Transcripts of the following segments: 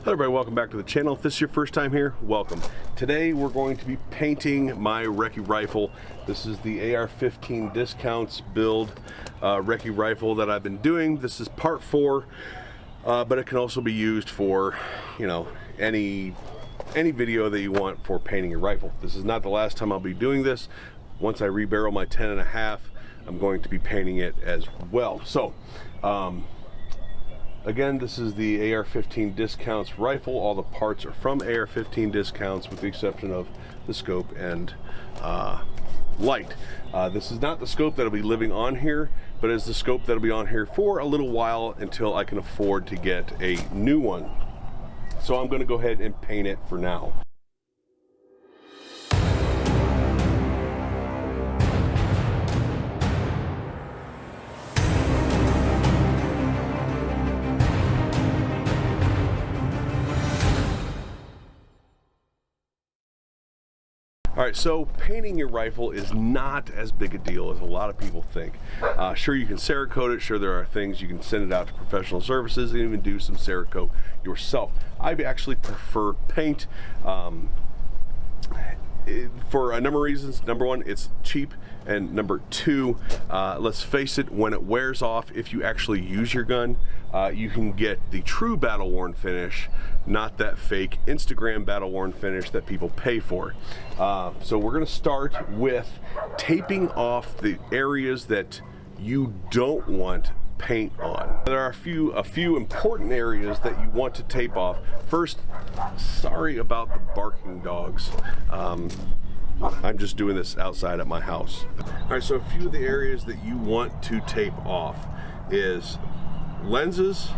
Hello everybody, welcome back to the channel. If this is your first time here, welcome. Today we're going to be painting my Recce rifle. This is the AR15 discounts build Recce rifle that I've been doing. This is part 4, but it can also be used for, you know, any video that you want for painting your rifle. This is not the last time I'll be doing this. Once I rebarrel my 10.5, I'm going to be painting it as well. So, again, this is the AR15 discounts rifle. All the parts are from AR15 discounts with the exception of the scope and light. This is not the scope that'll be living on here, but is the scope that'll be on here for a little while until I can afford to get a new one. So I'm going to go ahead and paint it for now. Alright, so painting your rifle is not as big a deal as a lot of people think. Sure, you can Cerakote it, sure there are things you can send it out to professional services and even do some Cerakote yourself. I actually prefer paint for a number of reasons. Number one, it's cheap, and number two, let's face it, when it wears off, if you actually use your gun, you can get the true battle worn finish, not that fake Instagram battle worn finish that people pay for. So we're going to start with taping off the areas that you don't want paint on. There are a few important areas that you want to tape off. First, sorry about the barking dogs. I'm just doing this outside at my house. All right, so a few of the areas that you want to tape off is lenses,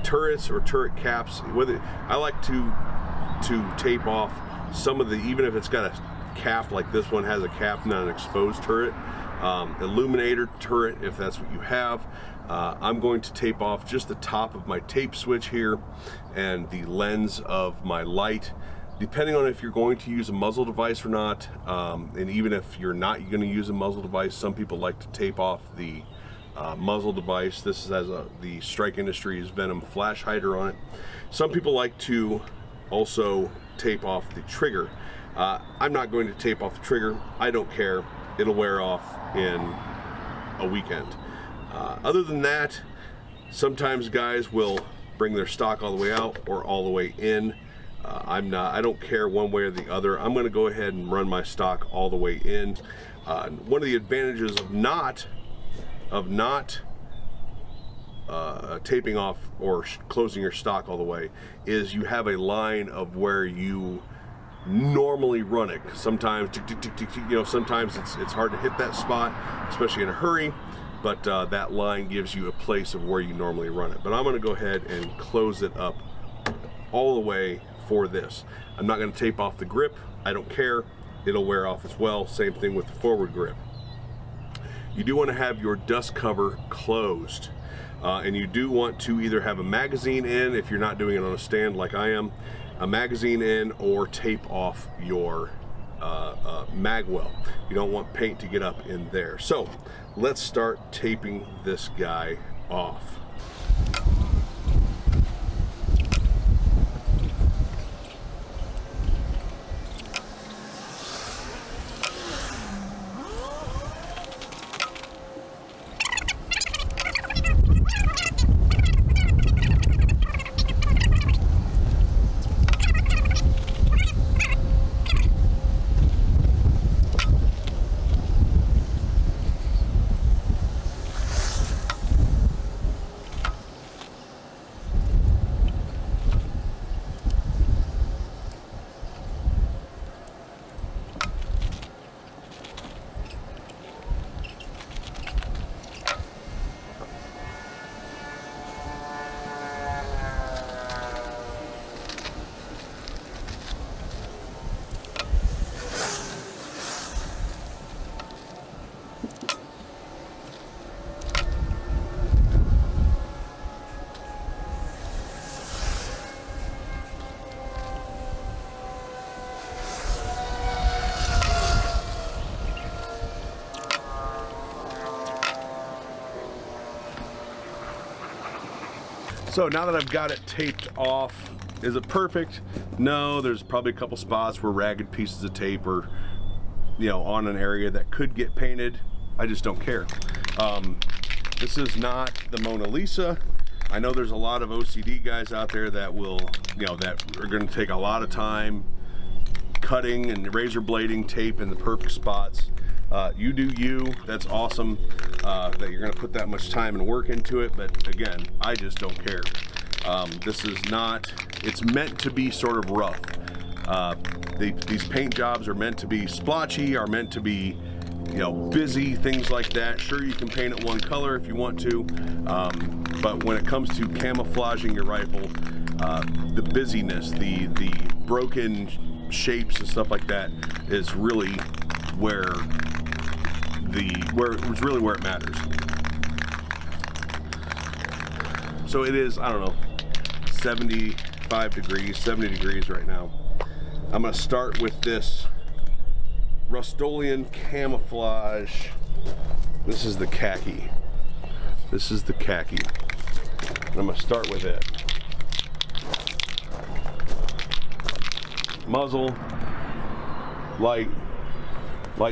turrets or turret caps. I like to tape off some of the, even if it's got a cap like this one has a cap, not an exposed turret. Illuminator turret, if that's what you have. I'm going to tape off just the top of my tape switch here and the lens of my light, depending on if you're going to use a muzzle device or not. And even if you're not going to use a muzzle device, some people like to tape off the muzzle device. This has the Strike Industries Venom flash hider on it. Some people like to also tape off the trigger. I'm not going to tape off the trigger. I don't care. It'll wear off in a weekend. Other than that, sometimes guys will bring their stock all the way out or all the way in. I don't care one way or the other. I'm going to go ahead and run my stock all the way in. One of the advantages of not taping off or closing your stock all the way is you have a line of where you normally run it. Sometimes, you know, sometimes it's hard to hit that spot, especially in a hurry, but that line gives you a place of where you normally run it. But I'm going to go ahead and close it up all the way for this. I'm not going to tape off the grip. I don't care. It'll wear off as well. Same thing with the forward grip. You do want to have your dust cover closed, and you do want to either have a magazine in, if you're not doing it on a stand like I am, a magazine in, or tape off your mag well. You don't want paint to get up in there. So let's start taping this guy off. So now that I've got it taped off Is it perfect? No, there's probably a couple spots where ragged pieces of tape are, you know, on an area that could get painted. I just don't care. This is not the Mona Lisa. I know there's a lot of OCD guys out there that will, you know, that are going to take a lot of time cutting and razor blading tape in the perfect spots. You do you. That's awesome that you're going to put that much time and work into it. But again, I just don't care. This is not, it's meant to be sort of rough. These paint jobs are meant to be splotchy, are meant to be, you know, busy, things like that. Sure, you can paint it one color if you want to, but when it comes to camouflaging your rifle, the busyness, the broken shapes and stuff like that is really where it matters. So it is, I don't know, 75 degrees, 70 degrees right now. I'm gonna start with this Rust-Oleum camouflage. This is the khaki. This is the khaki. And I'm gonna start with it. Muzzle, light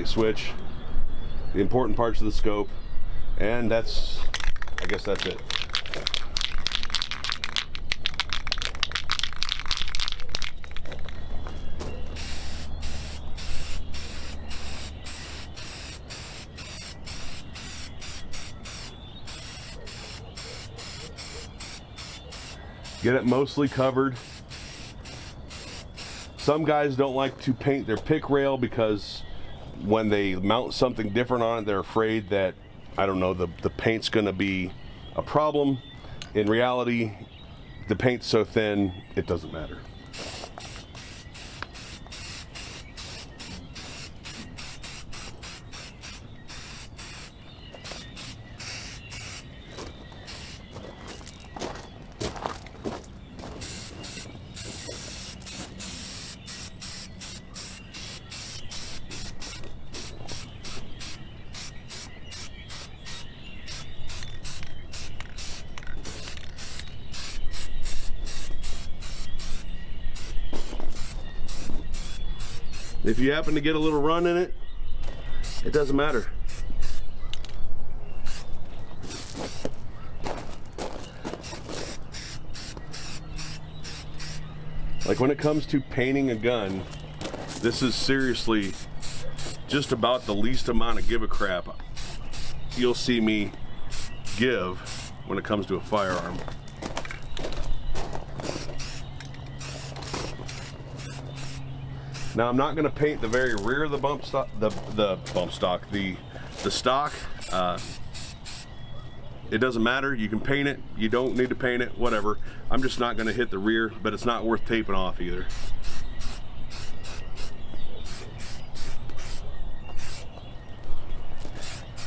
switch, the important parts of the scope, and that's, I guess that's it. Get it mostly covered. Some guys don't like to paint their pick rail because when they mount something different on it, they're afraid that, I don't know, the paint's gonna be a problem. In reality, the paint's so thin, it doesn't matter. If you happen to get a little run in it, it doesn't matter. Like when it comes to painting a gun, this is seriously just about the least amount of give a crap you'll see me give when it comes to a firearm. Now I'm not going to paint the very rear of the bump stock, the stock. It doesn't matter. You can paint it. You don't need to paint it. Whatever. I'm just not going to hit the rear, but it's not worth taping off either.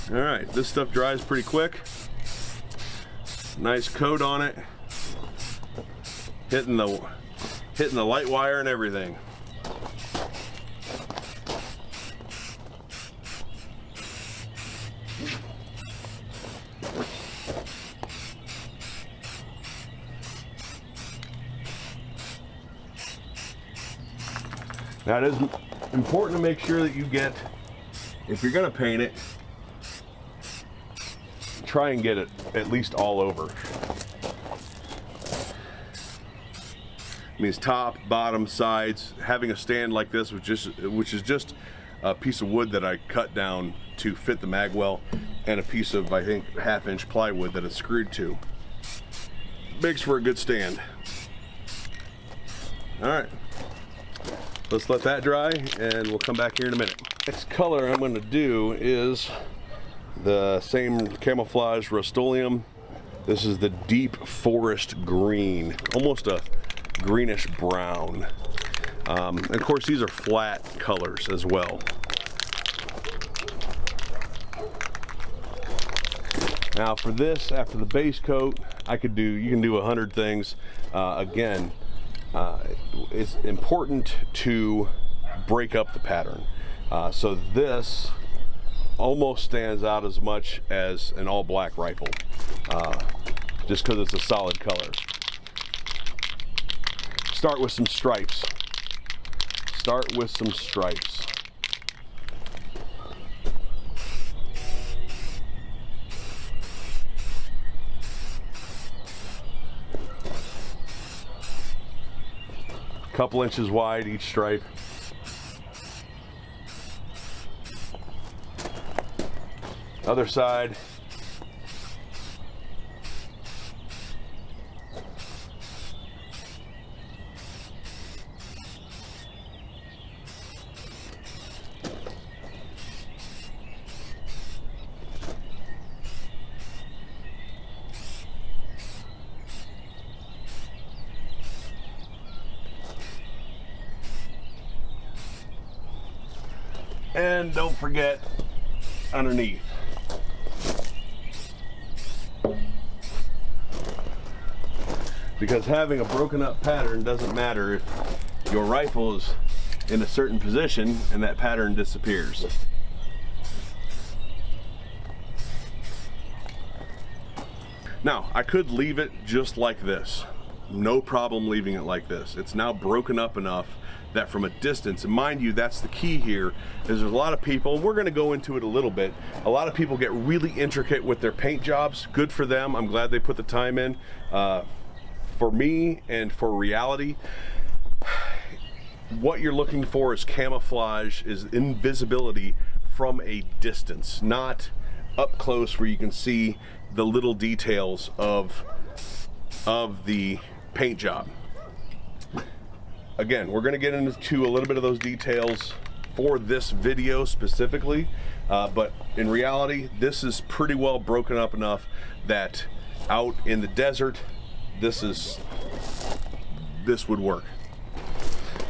All right, this stuff dries pretty quick. Nice coat on it. Hitting the light wire and everything. Now it is important to make sure that you get, if you're going to paint it, try and get it at least all over. Means top, bottom, sides. Having a stand like this, which is just a piece of wood that I cut down to fit the mag well, and a piece of, I think, 1/2-inch plywood that it's screwed to. Makes for a good stand. All right. Let's let that dry and we'll come back here in a minute. Next color I'm going to do is the same camouflage Rust-Oleum. This is the deep forest green, almost a greenish brown. And of course these are flat colors as well. Now for this, after the base coat, you can do 100 things. Again, it's important to break up the pattern. So this almost stands out as much as an all black rifle, just because it's a solid color. start with some stripes. Start with some stripes. Couple inches wide each stripe. Other side. And don't forget underneath. Because having a broken up pattern doesn't matter if your rifle is in a certain position and that pattern disappears. Now, I could leave it just like this. No problem leaving it like this. It's now broken up enough that from a distance, and mind you, that's the key here, is there's a lot of people, we're gonna go into it a little bit, a lot of people get really intricate with their paint jobs. Good for them, I'm glad they put the time in. For me and for reality, what you're looking for is camouflage, is invisibility from a distance, not up close where you can see the little details of the paint job. Again, we're gonna get into a little bit of those details for this video specifically, but in reality, this is pretty well broken up enough that out in the desert, this would work.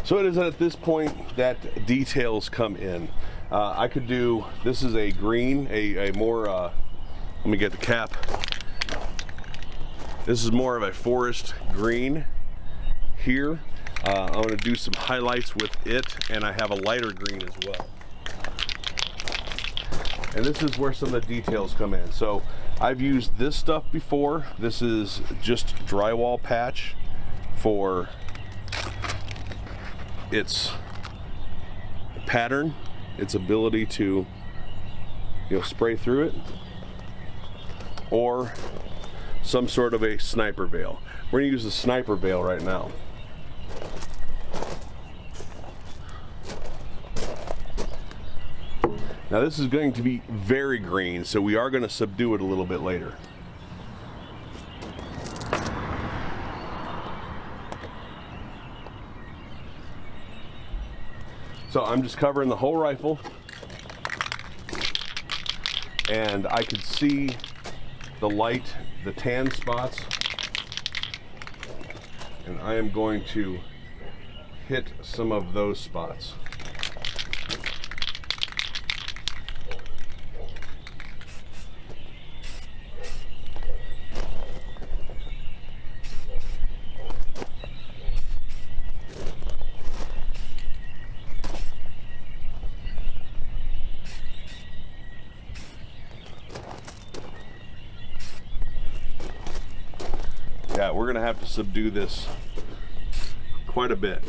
So it is at this point that details come in. I could do, this is a green, a more, let me get the cap. This is more of a forest green here. I'm going to do some highlights with it, and I have a lighter green as well. And this is where some of the details come in. So I've used this stuff before. This is just drywall patch for its pattern, its ability to, you know, spray through it, or some sort of a sniper veil. We're going to use the sniper veil right now. Now this is going to be very green, so we are going to subdue it a little bit later. So I'm just covering the whole rifle, and I could see the light, the tan spots, and I am going to hit some of those spots. Yeah, we're gonna have to subdue this quite a bit.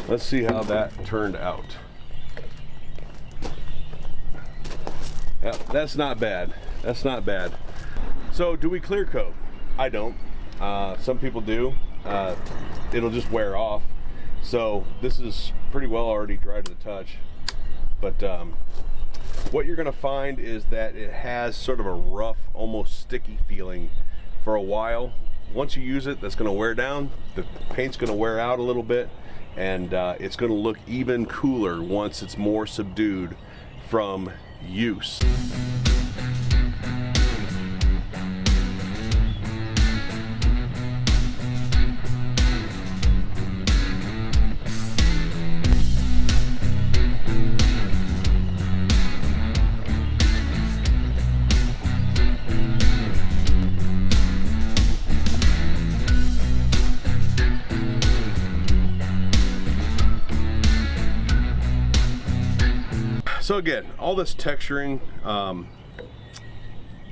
Let's see how that turned out. Yeah, that's not bad. That's not bad. So do we clear coat? I don't. Some people do. It'll just wear off. So this is pretty well already dry to the touch. But what you're gonna find is that it has sort of a rough, almost sticky feeling for a while. Once you use it, that's gonna wear down. The paint's gonna wear out a little bit, and it's gonna look even cooler once it's more subdued from use. So again, all this texturing,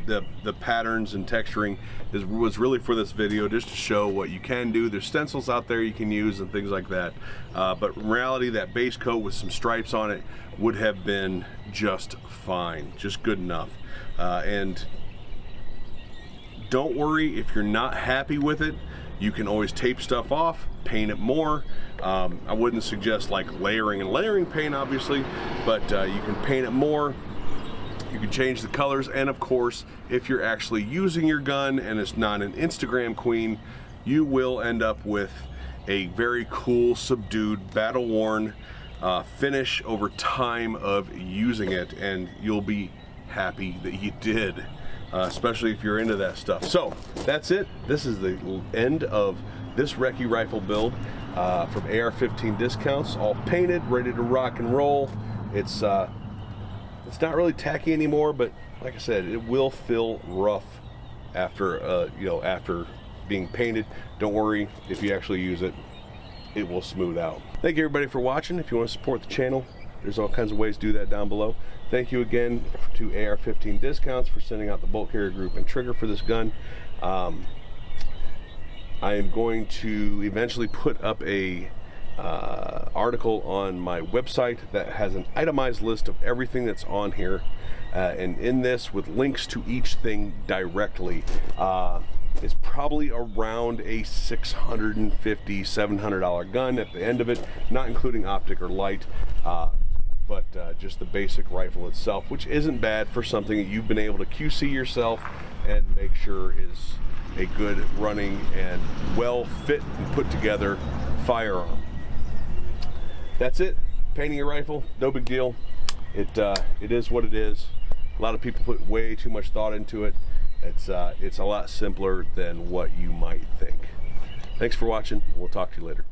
the patterns and texturing was really for this video, just to show what you can do. There's stencils out there you can use and things like that, but in reality, that base coat with some stripes on it would have been just fine, just good enough. And don't worry if you're not happy with it. You can always tape stuff off, paint it more. I wouldn't suggest like layering and layering paint, obviously, but you can paint it more. You can change the colors, and of course, if you're actually using your gun and it's not an Instagram queen, you will end up with a very cool, subdued, battle-worn finish over time of using it, and you'll be happy that you did, especially if you're into that stuff. So that's it. This is the end of this Recce rifle build from AR15 Discounts, all painted, ready to rock and roll. It's not really tacky anymore, but like I said, it will feel rough after after being painted. Don't worry, if you actually use it, it will smooth out. Thank you everybody for watching. If you want to support the channel, there's all kinds of ways to do that down below. Thank you again to AR15 Discounts for sending out the bolt carrier group and trigger for this gun. I am going to eventually put up a article on my website that has an itemized list of everything that's on here, and in this, with links to each thing directly, is probably around a $650, $700 gun at the end of it, not including optic or light, but just the basic rifle itself, which isn't bad for something that you've been able to QC yourself and make sure is a good running and well fit and put together firearm. That's it. Painting a rifle, no big deal. It is what it is. A lot of people put way too much thought into it. It's a lot simpler than what you might think. Thanks for watching. We'll talk to you later.